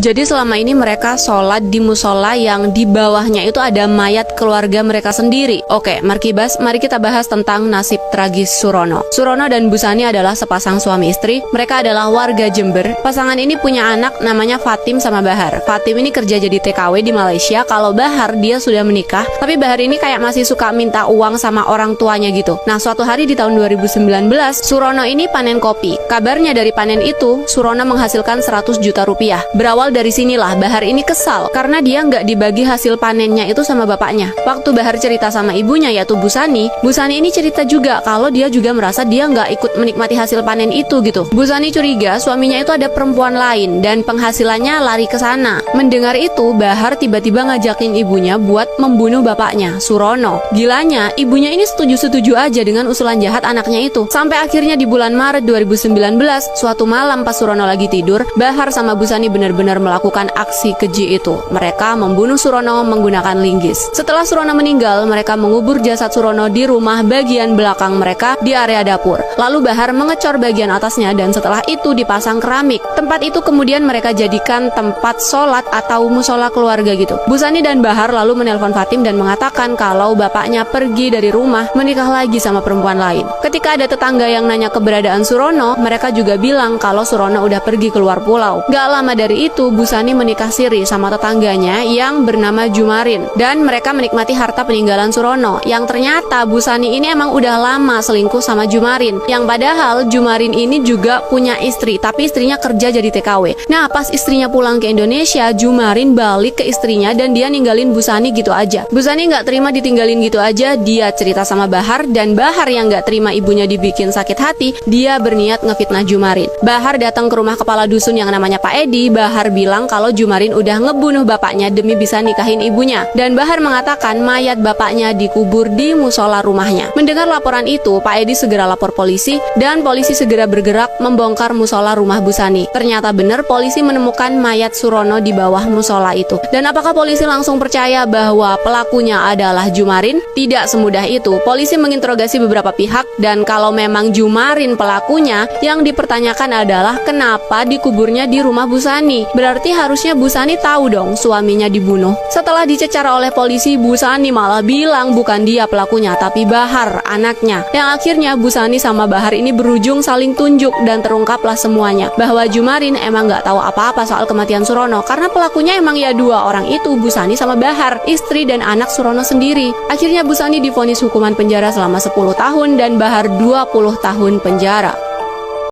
Jadi selama ini mereka sholat di musola yang di bawahnya itu ada mayat keluarga mereka sendiri. Oke, mari kita bahas tentang nasib tragis Surono. Surono dan Busani adalah sepasang suami istri. Mereka adalah warga Jember. Pasangan ini punya anak namanya Fatim sama Bahar. Fatim ini kerja jadi TKW di Malaysia. Kalau Bahar dia sudah menikah, tapi Bahar ini kayak masih suka minta uang sama orang tuanya gitu. Nah, suatu hari di tahun 2019, Surono ini panen kopi. Kabarnya dari panen itu, Surono menghasilkan 100 juta rupiah. Berawal dari sinilah Bahar ini kesal karena dia nggak dibagi hasil panennya itu sama bapaknya. Waktu Bahar cerita sama ibunya yaitu Busani ini cerita juga kalau dia juga merasa dia nggak ikut menikmati hasil panen itu gitu. Busani curiga suaminya itu ada perempuan lain dan penghasilannya lari ke sana. Mendengar itu, Bahar tiba-tiba ngajakin ibunya buat membunuh bapaknya, Surono. Gilanya, ibunya ini setuju-setuju aja dengan usulan jahat anaknya itu. Sampai akhirnya di bulan Maret 2019, suatu malam pas Surono lagi tidur, Bahar sama Busani benar-benar melakukan aksi keji itu. Mereka membunuh Surono menggunakan linggis. Setelah Surono meninggal, mereka mengubur jasad Surono di rumah bagian belakang mereka di area dapur. Lalu Bahar mengecor bagian atasnya dan setelah itu dipasang keramik. Tempat itu kemudian mereka jadikan tempat sholat atau musola keluarga gitu. Busani dan Bahar lalu menelpon Fatim dan mengatakan kalau bapaknya pergi dari rumah menikah lagi sama perempuan lain. Ketika ada tetangga yang nanya keberadaan Surono, mereka juga bilang kalau Surono udah pergi keluar pulau. Gak lama dari itu, Busani menikah siri sama tetangganya yang bernama Jumarin dan mereka menikmati harta peninggalan Surono. Yang ternyata Busani ini emang udah lama selingkuh sama Jumarin. Yang padahal Jumarin ini juga punya istri, tapi istrinya kerja jadi TKW. Nah, pas istrinya pulang ke Indonesia, Jumarin balik ke istrinya dan dia ninggalin Busani gitu aja. Busani nggak terima ditinggalin gitu aja, dia cerita sama Bahar dan Bahar yang nggak terima ibunya dibikin sakit hati, dia berniat ngefitnah Jumarin. Bahar datang ke rumah kepala dusun yang namanya Pak Edi. Bahar bilang kalau Jumarin udah ngebunuh bapaknya demi bisa nikahin ibunya. Dan Bahar mengatakan mayat bapaknya dikubur di musola rumahnya. Mendengar laporan itu, Pak Edi segera lapor polisi dan polisi segera bergerak membongkar musola rumah Busani. Ternyata benar polisi menemukan mayat Surono di bawah musola itu. Dan apakah polisi langsung percaya bahwa pelakunya adalah Jumarin? Tidak semudah itu. Polisi menginterogasi beberapa pihak dan kalau memang Jumarin pelakunya, yang dipertanyakan adalah kenapa dikuburnya di rumah Busani. Berarti harusnya Busani tahu dong suaminya dibunuh. Setelah dicecar oleh polisi, Busani malah bilang bukan dia pelakunya tapi Bahar, anaknya. Yang akhirnya Busani sama Bahar ini berujung saling tunjuk dan terungkaplah semuanya bahwa Jumarin emang gak tahu apa-apa soal kematian Surono karena pelakunya emang ya dua orang itu, Busani sama Bahar, istri dan anak Surono sendiri. Akhirnya Busani divonis hukuman penjara selama 10 tahun dan Bahar 20 tahun penjara.